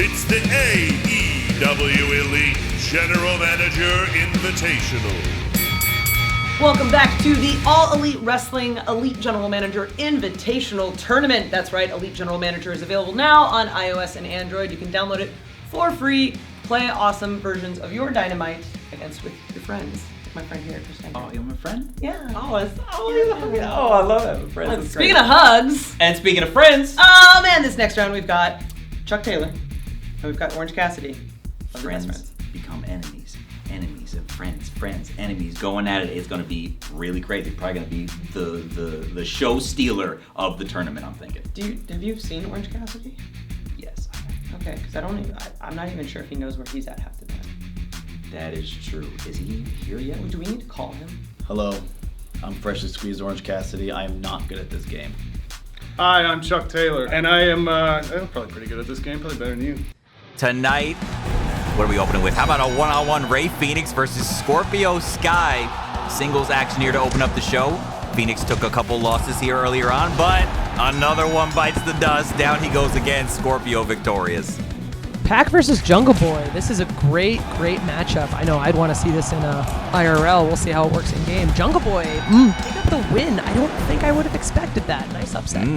It's the AEW Elite General Manager Invitational. Welcome back to the All Elite Wrestling Elite General Manager Invitational Tournament. That's right, Elite General Manager is available now on iOS and Android. You can download it for free. Play awesome versions of your Dynamite against with your friends. My friend here, Christian. Oh, you're my friend? Yeah. I love having friends. That's Speaking of hugs. And speaking of friends. Oh man, this next round we've got Chuck Taylor. And we've got Orange Cassidy. Friends become enemies. Enemies and friends, enemies going at it. It's going to be really crazy. Probably going to be the show stealer of the tournament, I'm thinking. Have you seen Orange Cassidy? Yes. Okay, because I'm not even sure if he knows where he's at half the time. That is true. Is he here yet? Do we need to call him? Hello, I'm freshly squeezed Orange Cassidy. I am not good at this game. Hi, I'm Chuck Taylor, and I'm probably pretty good at this game, probably better than you. Tonight, what are we opening with? How about a one-on-one Ray Phoenix versus Scorpio Sky? Singles action here to open up the show. Phoenix took a couple losses here earlier on, but another one bites the dust. Down he goes again, Scorpio victorious. Pac versus Jungle Boy. This is a great matchup. I know I'd want to see this in IRL. We'll see how it works in game. Jungle Boy, pick up the win. I don't think I would have expected that. Nice upset.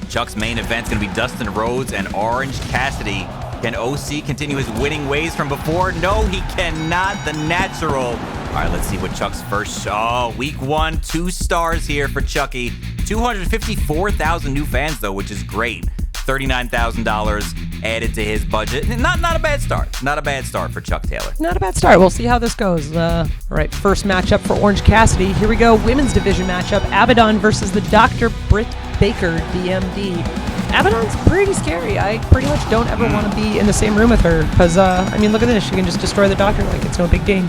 Chuck's main event's going to be Dustin Rhodes and Orange Cassidy. Can OC continue his winning ways from before? No, he cannot. The natural. All right, let's see what Chuck's first. Week 1, 2 stars here for Chucky. 254,000 new fans, though, which is great. $39,000 added to his budget. Not a bad start. Not a bad start for Chuck Taylor. Not a bad start. We'll see how this goes. All right, first matchup for Orange Cassidy. Here we go. Women's division matchup. Abaddon versus the Dr. Britt Baker, DMD. Abaddon's pretty scary. I pretty much don't ever want to be in the same room with her because, look at this. She can just destroy the Doctor like it's no big game.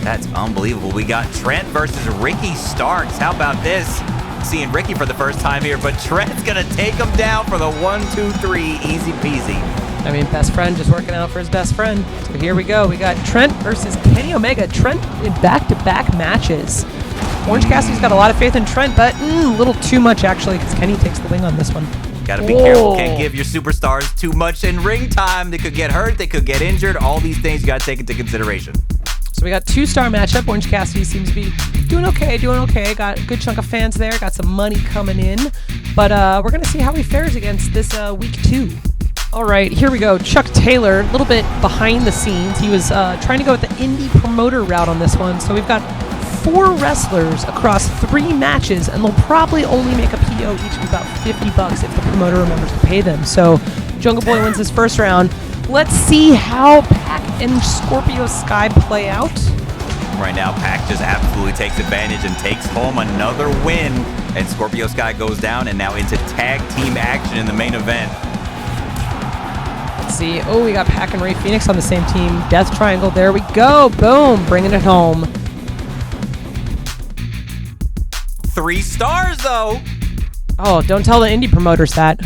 That's unbelievable. We got Trent versus Ricky Starks. How about this? Seeing Ricky for the first time here, but Trent's gonna take him down for the 1, 2, 3, easy peasy. Best friend just working out for his best friend. So here we go. We got Trent versus Kenny Omega. Trent in back-to-back matches. Orange Cassidy's got a lot of faith in Trent, but a little too much actually, because Kenny takes the wing on this one. Gotta be careful. Can't give your superstars too much in ring time. They could get hurt. They could get injured. All these things you gotta take into consideration. So we got 2-star matchup. Orange Cassidy seems to be doing okay. Got a good chunk of fans there. Got some money coming in. But we're going to see how he fares against this week 2. All right, here we go. Chuck Taylor, a little bit behind the scenes. He was trying to go with the indie promoter route on this one. So we've got 4 wrestlers across 3 matches, and they'll probably only make a PO each of about $50 if the promoter remembers to pay them. So Jungle Boy wins his first round. Let's see how Pac and Scorpio Sky play out. Right now, Pac just absolutely takes advantage and takes home another win. And Scorpio Sky goes down and now into tag team action in the main event. Let's see. Oh, we got Pac and Ray Phoenix on the same team. Death Triangle. There we go. Boom. Bringing it home. 3 stars, though. Oh, don't tell the indie promoters that.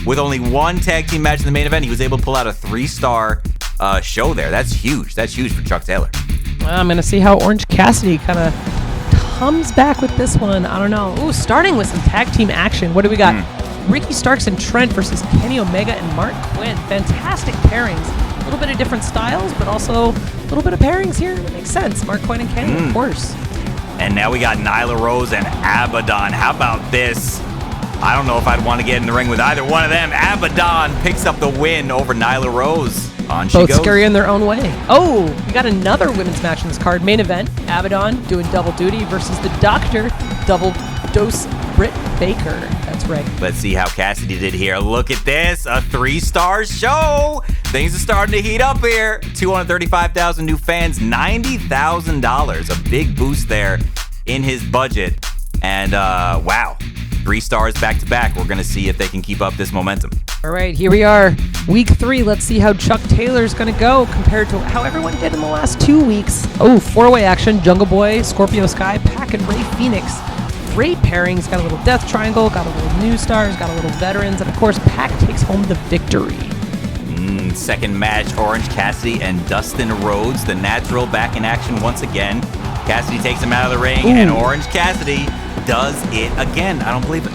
With only 1 tag team match in the main event, he was able to pull out a 3-star show there. That's huge. That's huge for Chuck Taylor. Well, I'm going to see how Orange Cassidy kind of comes back with this one. I don't know. Ooh, starting with some tag team action. What do we got? Ricky Starks and Trent versus Kenny Omega and Mark Quinn. Fantastic pairings. A little bit of different styles, but also a little bit of pairings here. That makes sense. Mark Quinn and Kenny, of course. And now we got Nyla Rose and Abaddon. How about this? I don't know if I'd want to get in the ring with either one of them. Abaddon picks up the win over Nyla Rose. On she Both goes. scary in their own way. Oh, we got another women's match in this card. Main event, Abaddon doing double duty versus the Doctor, double dose Britt Baker. That's right. Let's see how Cassidy did here. Look at this, a 3-star show. Things are starting to heat up here. 235,000 new fans, $90,000. A big boost there in his budget. And wow, 3 stars back to back. We're going to see if they can keep up this momentum. All right, here we are. Week 3. Let's see how Chuck Taylor's going to go compared to how everyone did in the last 2 weeks. Oh, 4-way action. Jungle Boy, Scorpio Sky, Pac, and Ray Phoenix. Great pairings. Got a little Death Triangle, got a little New Stars, got a little Veterans, and of course, Pac takes home the victory. Second match, Orange Cassidy and Dustin Rhodes, the natural, back in action once again. Cassidy takes him out of the ring, and Orange Cassidy does it again. I don't believe it.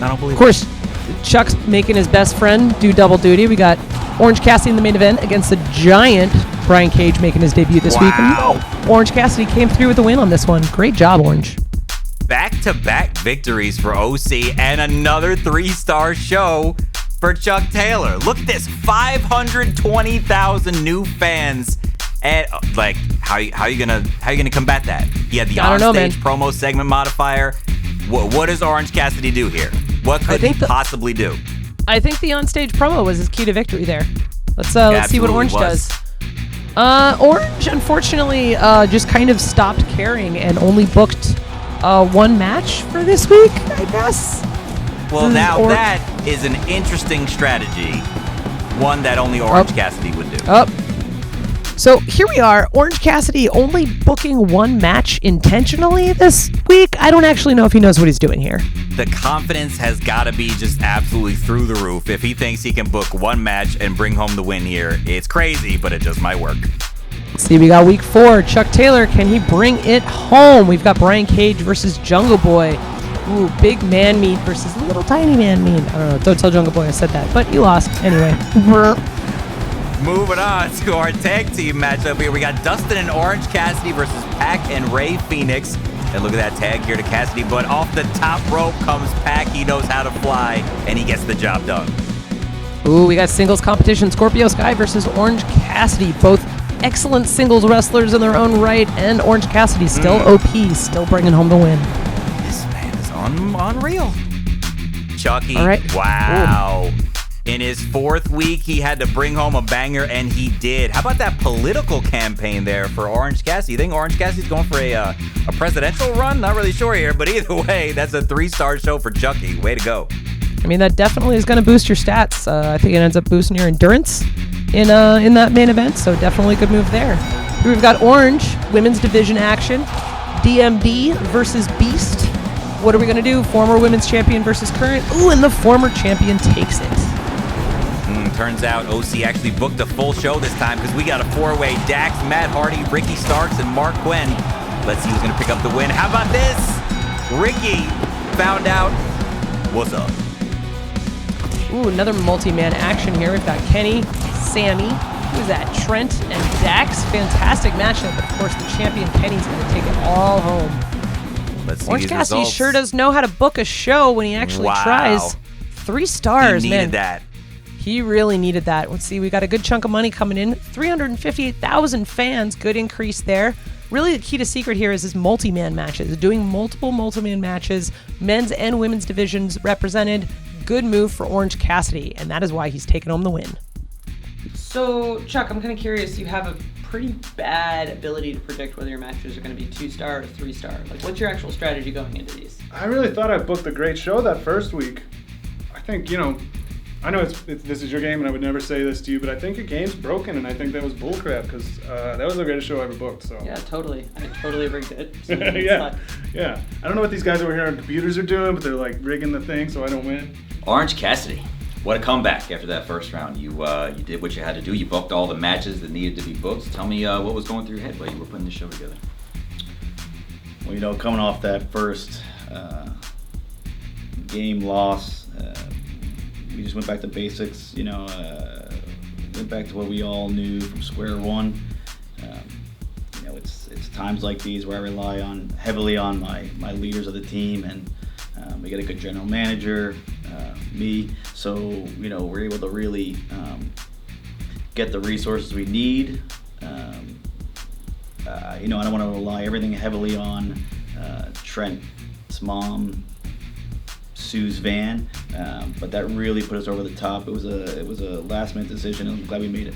Of course, Chuck's making his best friend do double duty. We got Orange Cassidy in the main event against the giant Brian Cage making his debut this week. Wow. And Orange Cassidy came through with the win on this one. Great job, Orange. Back-to-back victories for OC and another 3-star show for Chuck Taylor. Look at this, 520,000 new fans. And like, how you gonna combat that? He had the onstage promo segment modifier. What does Orange Cassidy do here? What could he possibly do? I think the onstage promo was his key to victory there. Let's see what Orange does. Orange, unfortunately, just kind of stopped caring and only booked one match for this week, I guess. Well, now that is an interesting strategy. One that only Orange Cassidy would do. So here we are, Orange Cassidy only booking one match intentionally this week. I don't actually know if he knows what he's doing here. The confidence has got to be just absolutely through the roof. If he thinks he can book one match and bring home the win here, it's crazy, but it just might work. Let's see, we got week 4. Chuck Taylor, can he bring it home? We've got Brian Cage versus Jungle Boy. Ooh, big man meat versus little tiny man meat. I don't know, don't tell Jungle Boy I said that, but he lost anyway. Moving on to our tag team matchup here. We got Dustin and Orange Cassidy versus Pac and Ray Phoenix. And look at that tag here to Cassidy, but off the top rope comes Pac. He knows how to fly, and he gets the job done. Ooh, we got singles competition. Scorpio Sky versus Orange Cassidy. Both excellent singles wrestlers in their own right, and Orange Cassidy still OP, still bringing home the win. This man is unreal. Chucky, all right. Wow. Ooh. In his 4th week, he had to bring home a banger, and he did. How about that political campaign there for Orange Cassidy? You think Orange Cassidy's going for a presidential run? Not really sure here, but either way, that's a 3-star show for Chucky. Way to go. I mean, that definitely is going to boost your stats. I think it ends up boosting your endurance in that main event, so definitely a good move there. Here we've got Orange, women's division action, DMD versus Beast. What are we going to do? Former women's champion versus current. Ooh, and the former champion takes it. Turns out OC actually booked a full show this time because we got a 4-way Dax, Matt Hardy, Ricky Starks, and Mark Quinn. Let's see who's going to pick up the win. How about this? Ricky found out what's up. Ooh, another multi-man action here. We've got Kenny, Sammy, who's that? Trent, and Dax. Fantastic matchup. But of course, the champion Kenny's going to take it all home. Let's see Orange Cassidy sure does know how to book a show when he actually tries. 3 stars, he needed that. He really needed that. Let's see, we got a good chunk of money coming in. 358,000 fans, good increase there. Really, the key to secret here is his multi-man matches. Doing multiple multi-man matches, men's and women's divisions represented. Good move for Orange Cassidy, and that is why he's taken home the win. So, Chuck, I'm kind of curious. You have a pretty bad ability to predict whether your matches are going to be 2-star or 3-star. Like, what's your actual strategy going into these? I really thought I booked a great show that first week. I think, I know this is your game, and I would never say this to you, but I think your game's broken, and I think that was bullcrap because that was the greatest show I ever booked. So yeah, totally. I totally rigged it. So yeah. I don't know what these guys over here on computers are doing, but they're like rigging the thing so I don't win. Orange Cassidy, what a comeback after that first round. You did what you had to do. You booked all the matches that needed to be booked. Tell me what was going through your head while you were putting this show together. Well, coming off that first game loss, we just went back to basics, went back to what we all knew from square one. It's times like these where I rely heavily on my leaders of the team, and we get a good general manager, me, so we're able to really get the resources we need. I don't want to rely everything heavily on Trent's mom, Sue's van, but that really put us over the top. It was a last-minute decision, and I'm glad we made it.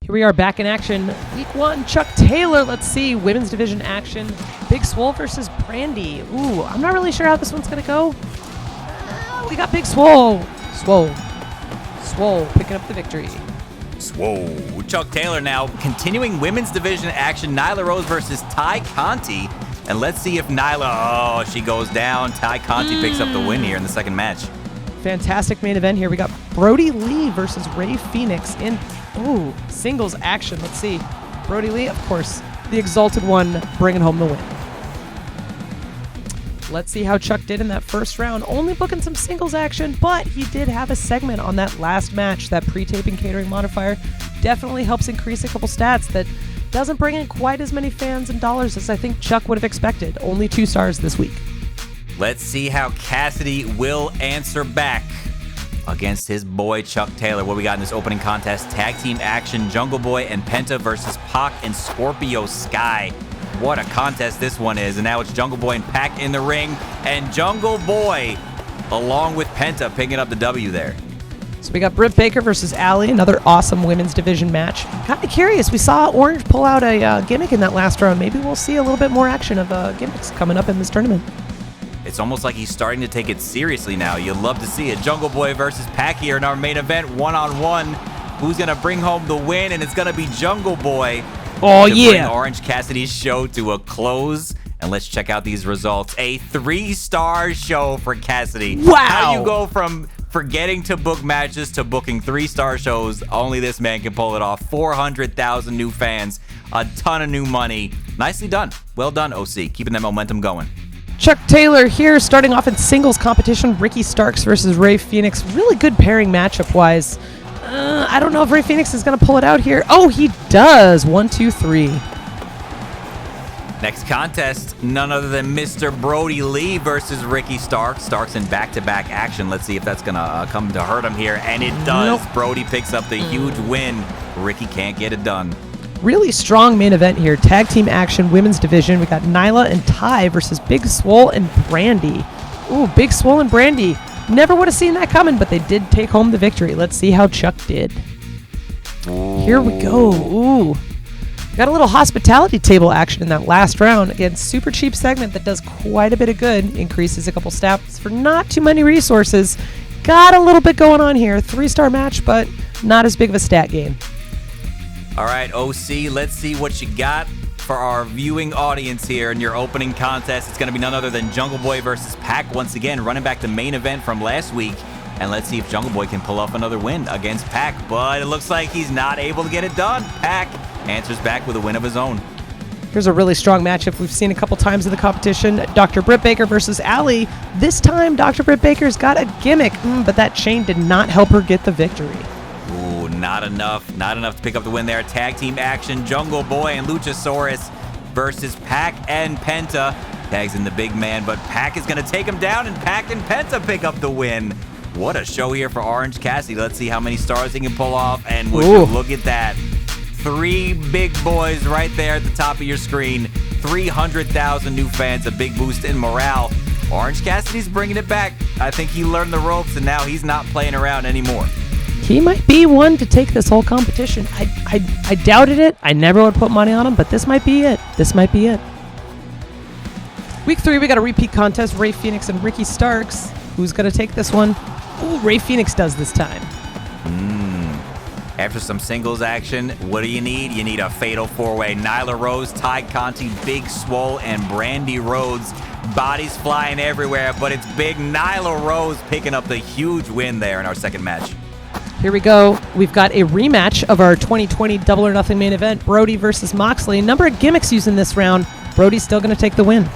Here we are back in action. Week 1, Chuck Taylor. Let's see, women's division action. Big Swole versus Brandy. Ooh, I'm not really sure how this one's going to go. We got Big Swole. Swole picking up the victory. Swole. Chuck Taylor now continuing women's division action. Nyla Rose versus Ty Conti. And let's see if Nyla, she goes down. Ty Conti picks up the win here in the second match. Fantastic main event here. We got Brody Lee versus Ray Phoenix in singles action. Let's see. Brody Lee, of course, the exalted one, bringing home the win. Let's see how Chuck did in that first round. Only booking some singles action, but he did have a segment on that last match. That pre-taping catering modifier definitely helps increase a couple stats that doesn't bring in quite as many fans and dollars as I think Chuck would have expected. Only 2 stars this week. Let's see how Cassidy will answer back against his boy Chuck Taylor. What we got in this opening contest? Tag team action, Jungle Boy and Penta versus Pac and Scorpio Sky. What a contest this one is. And now it's Jungle Boy and Pac in the ring. And Jungle Boy, along with Penta, picking up the W there. So we got Britt Baker versus Allie, another awesome women's division match. Kind of curious. We saw Orange pull out a gimmick in that last round. Maybe we'll see a little bit more action of gimmicks coming up in this tournament. It's almost like he's starting to take it seriously now. You'd love to see it. Jungle Boy versus Pac here in our main event, one-on-one. Who's going to bring home the win? And it's going to be Jungle Boy. Oh, to yeah. bring Orange Cassidy's show to a close. And let's check out these results. A 3-star show for Cassidy. Wow. How you go from forgetting to book matches to booking 3-star shows, only this man can pull it off. 400,000 new fans, a ton of new money. Nicely done. Well done, OC. Keeping that momentum going. Chuck Taylor here, starting off in singles competition. Ricky Starks versus Ray Phoenix. Really good pairing matchup-wise. I don't know if Ray Phoenix is going to pull it out here. Oh, he does. 1, 2, 3. Next contest, none other than Mr. Brody Lee versus Ricky Starks. Starks in back-to-back action. Let's see if that's going to come to hurt him here. And it does. Nope. Brody picks up the huge win. Ricky can't get it done. Really strong main event here. Tag team action, women's division. We got Nyla and Ty versus Big Swole and Brandy. Ooh, Big Swole and Brandy. Never would have seen that coming, but they did take home the victory. Let's see how Chuck did. Here we go. Ooh. Got a little hospitality table action in that last round. Again, super cheap segment that does quite a bit of good. Increases a couple stats for not too many resources. Got a little bit going on here. 3-star match, but not as big of a stat gain. All right, OC, let's see what you got for our viewing audience here in your opening contest. It's going to be none other than Jungle Boy versus Pac once again, running back the main event from last week. And let's see if Jungle Boy can pull off another win against Pac. But it looks like he's not able to get it done. Pac answers back with a win of his own. Here's a really strong matchup we've seen a couple times in the competition. Dr. Britt Baker versus Allie. This time, Dr. Britt Baker's got a gimmick, but that chain did not help her get the victory. Ooh, not enough. Not enough to pick up the win there. Tag team action, Jungle Boy and Luchasaurus versus Pac and Penta. Tags in the big man, but Pac is going to take him down, and Pac and Penta pick up the win. What a show here for Orange Cassidy. Let's see how many stars he can pull off, and would you look at that. 3 big boys right there at the top of your screen. 300,000 new fans, a big boost in morale. Orange Cassidy's bringing it back. I think he learned the ropes, and now he's not playing around anymore. He might be one to take this whole competition. I doubted it. I never would put money on him, but this might be it. This might be it. Week 3, we got a repeat contest. Ray Phoenix and Ricky Starks. Who's going to take this one? Ooh, Ray Phoenix does this time. After some singles action, what do you need? You need a fatal 4-way. Nyla Rose, Ty Conti, Big Swole, and Brandy Rhodes. Bodies flying everywhere, but it's big Nyla Rose picking up the huge win there in our second match. Here we go. We've got a rematch of our 2020 Double or Nothing main event. Brody versus Moxley. Number of gimmicks used in this round. Brody's still going to take the win.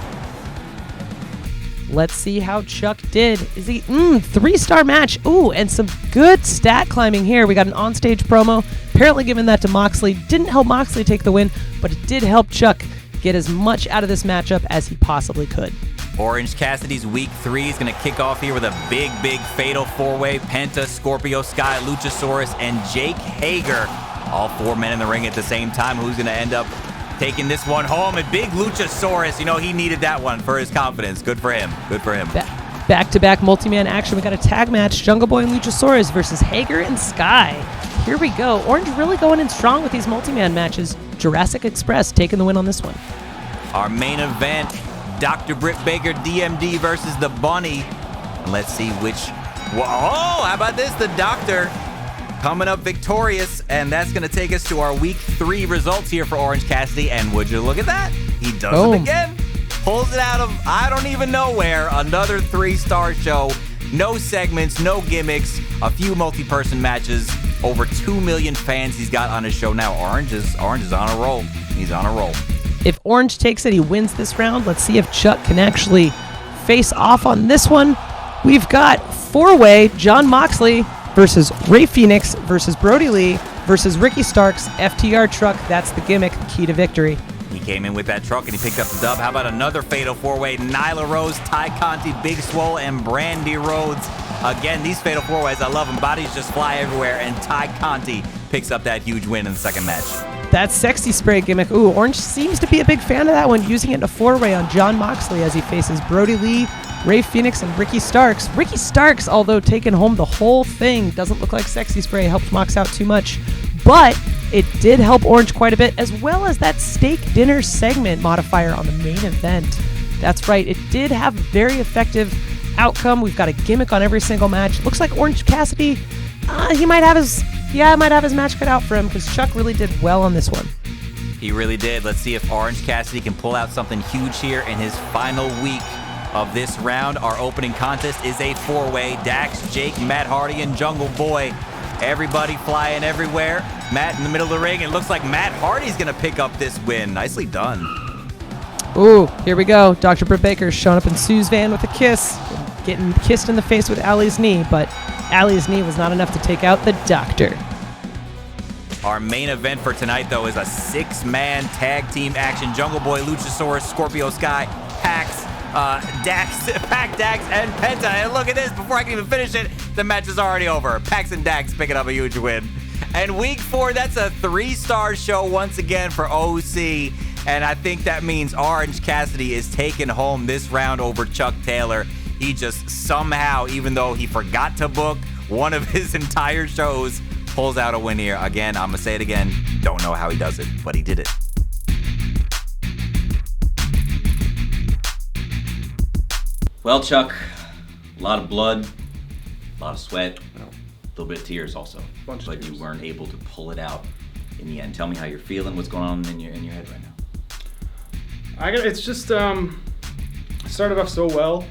Let's see how Chuck did. Is he 3-star match? Ooh, and some good stat climbing here. We got an onstage promo. Apparently giving that to Moxley. Didn't help Moxley take the win, but it did help Chuck get as much out of this matchup as he possibly could. Orange Cassidy's Week 3 is going to kick off here with a big fatal 4-way. Penta, Scorpio Sky, Luchasaurus, and Jake Hager. All 4 men in the ring at the same time. Who's going to end up taking this one home? And big Luchasaurus, you know, he needed that one for his confidence. Good for him. Good for him. Back-to-back multi-man action. We got a tag match. Jungle Boy and Luchasaurus versus Hager and Sky. Here we go. Orange really going in strong with these multi-man matches. Jurassic Express taking the win on this one. Our main event, Dr. Britt Baker, DMD versus the Bunny. And let's see which... Whoa, how about this? The Doctor coming up victorious, and that's going to take us to our Week 3 results here for Orange Cassidy. And would you look at that? He does it again. Pulls it out of I don't even know where. Another 3-star show. No segments, no gimmicks, a few multi-person matches. Over 2 million fans he's got on his show now. Orange is on a roll. He's on a roll. If Orange takes it, he wins this round. Let's see if Chuck can actually face off on this one. We've got 4-way John Moxley versus Ray Phoenix versus Brody Lee versus Ricky Starks. FTR truck, that's the gimmick, key to victory. He came in with that truck and he picked up the dub. How about another fatal 4-way? Nyla Rose, Ty Conti, Big Swole, and Brandy Rhodes. Again, these fatal 4-ways, I love them. Bodies just fly everywhere, and Ty Conti picks up that huge win in the second match. That sexy spray gimmick. Ooh, Orange seems to be a big fan of that one, using it in a 4-way on John Moxley as he faces Brody Lee, Ray Phoenix, and Ricky Starks. Ricky Starks, although taking home the whole thing, doesn't look like sexy spray helped Mox out too much. But it did help Orange quite a bit, as well as that steak dinner segment modifier on the main event. That's right, it did have very effective outcome. We've got a gimmick on every single match. Looks like Orange Cassidy, he might have his match cut out for him, because Chuck really did well on this one. He really did. Let's see if Orange Cassidy can pull out something huge here in his final week of this round. Our opening contest is a 4-way. Dax, Jake, Matt Hardy, and Jungle Boy. Everybody flying everywhere. Matt in the middle of the ring. It looks like Matt Hardy's going to pick up this win. Nicely done. Ooh, here we go. Dr. Britt Baker showing up in Sue's van with a kiss. Getting kissed in the face with Allie's knee, but Allie's knee was not enough to take out the doctor. Our main event for tonight, though, is a 6-man tag team action. Jungle Boy, Luchasaurus, Scorpio Sky, Pax, Dax, and Penta. And look at this. Before I can even finish it, the match is already over. Pax and Dax picking up a huge win. And week 4, that's a 3-star show once again for OC. And I think that means Orange Cassidy is taking home this round over Chuck Taylor. He just somehow, even though he forgot to book one of his entire shows, pulls out a win here. Again, I'm going to say it again. Don't know how he does it, but he did it. Well, Chuck, a lot of blood, a lot of sweat, a little bit of tears also. But you weren't able to pull it out in the end. Tell me how you're feeling. What's going on in your head right now? It's just started off so well.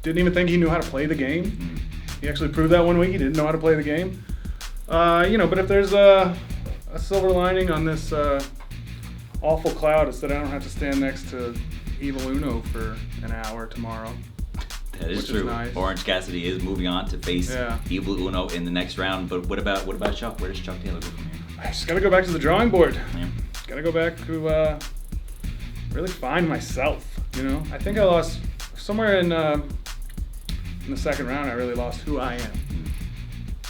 Didn't even think he knew how to play the game. He actually proved that one week. He didn't know how to play the game. But if there's a silver lining on this awful cloud, it's that I don't have to stand next to Evil Uno for an hour tomorrow. That is true. Nice. Orange Cassidy is moving on to face Evil Uno in the next round. But what about Chuck? Where does Chuck Taylor go from here? I just got to go back to the drawing board. Yeah. Got to go back to really find myself. I think I lost somewhere in the second round. I really lost who I am.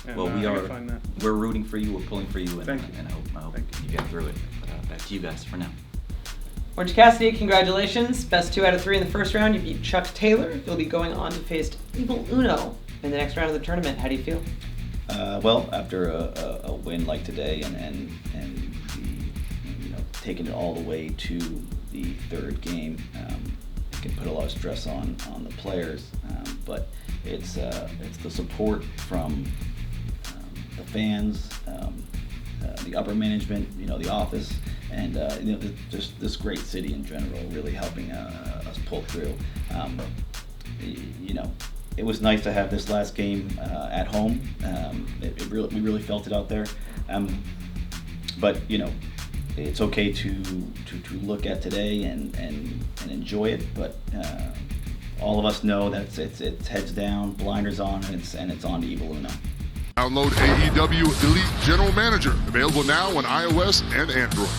And, well, we're rooting for you. We're pulling for you, and I hope you get through it. But back to you guys for now. Orange Cassidy, congratulations. Best 2 out of 3 in the first round. You beat Chuck Taylor. You'll be going on to face Evil Uno in the next round of the tournament. How do you feel? Well, after a win like today and taking it all the way to the third game, it can put a lot of stress on the players. But it's the support from the fans, the upper management, the office, and just this great city in general, really helping us pull through. It was nice to have this last game at home. We really felt it out there. But it's okay to look at today and enjoy it. But all of us know that it's heads down, blinders on, and it's on to Evil Uno. Download AEW Elite General Manager, available now on iOS and Android.